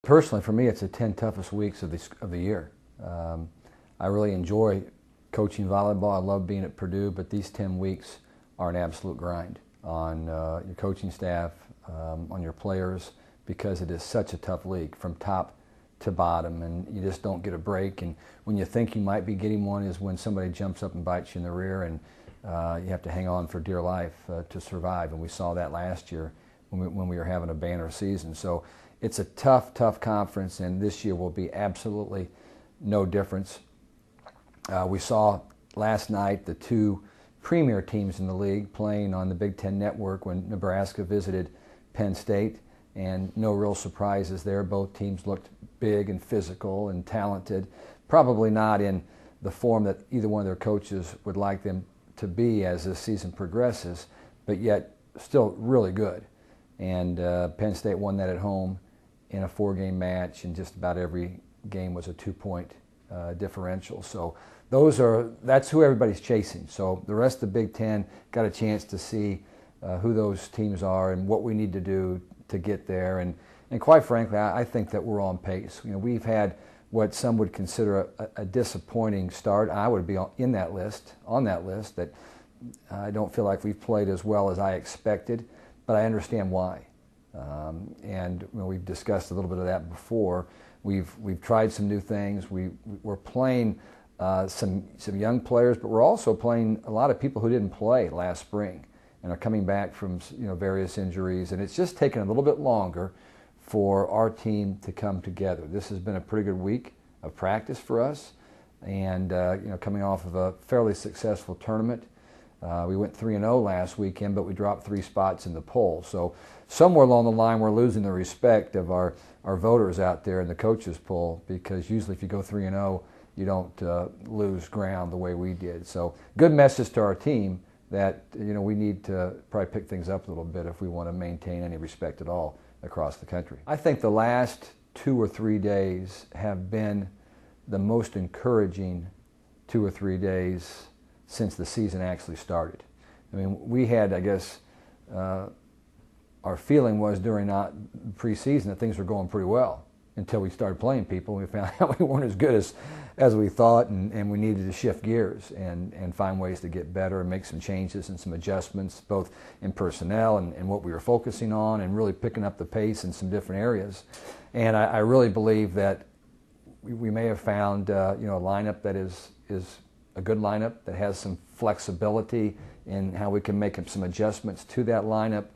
Personally, for me, it's the 10 toughest weeks of the year. I really enjoy coaching volleyball. I love being at Purdue, but these 10 weeks are an absolute grind on your coaching staff, on your players, because it is such a tough league from top to bottom, and you just don't get a break. And when you think you might be getting one is when somebody jumps up and bites you in the rear, and you have to hang on for dear life to survive. And we saw that last year when we were having a banner season. So it's a tough, tough conference, and this year will be absolutely no difference. We saw last night the two premier teams in the league playing on the Big Ten Network when Nebraska visited Penn State, and no real surprises there. Both teams looked big and physical and talented, probably not in the form that either one of their coaches would like them to be as the season progresses, but yet still really good. And Penn State won that at home in a 4-game match, and just about every game was a 2-point differential. So that's who everybody's chasing. So the rest of the Big Ten got a chance to see who those teams are and what we need to do to get there. And quite frankly, I think that we're on pace. You know, we've had what some would consider a disappointing start. I would be on that list, that I don't feel like we've played as well as I expected, but I understand why. And you know, we've discussed a little bit of that before. We've tried some new things. We're playing some young players, but we're also playing a lot of people who didn't play last spring and are coming back from various injuries. And it's just taken a little bit longer for our team to come together. This has been a pretty good week of practice for us, and coming off of a fairly successful tournament. We went 3-0 last weekend, but we dropped 3 spots in the poll. So somewhere along the line, we're losing the respect of our voters out there in the coaches poll, because usually if you go 3-0, you don't lose ground the way we did. So good message to our team that we need to probably pick things up a little bit if we want to maintain any respect at all across the country. I think the last 2 or 3 days have been the most encouraging 2 or 3 days since the season actually started. I mean, we had, I guess, our feeling was during preseason that things were going pretty well until we started playing people. We found out we weren't as good as we thought, and we needed to shift gears and find ways to get better and make some changes and some adjustments, both in personnel and what we were focusing on, and really picking up the pace in some different areas. And I really believe that we may have found a lineup that is a good lineup that has some flexibility in how we can make some adjustments to that lineup.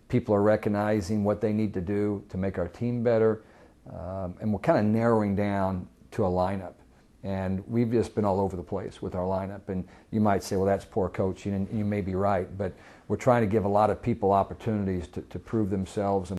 People are recognizing what they need to do to make our team better, and we're kind of narrowing down to a lineup. And we've just been all over the place with our lineup. And you might say, well, that's poor coaching, and you may be right, but we're trying to give a lot of people opportunities to prove themselves.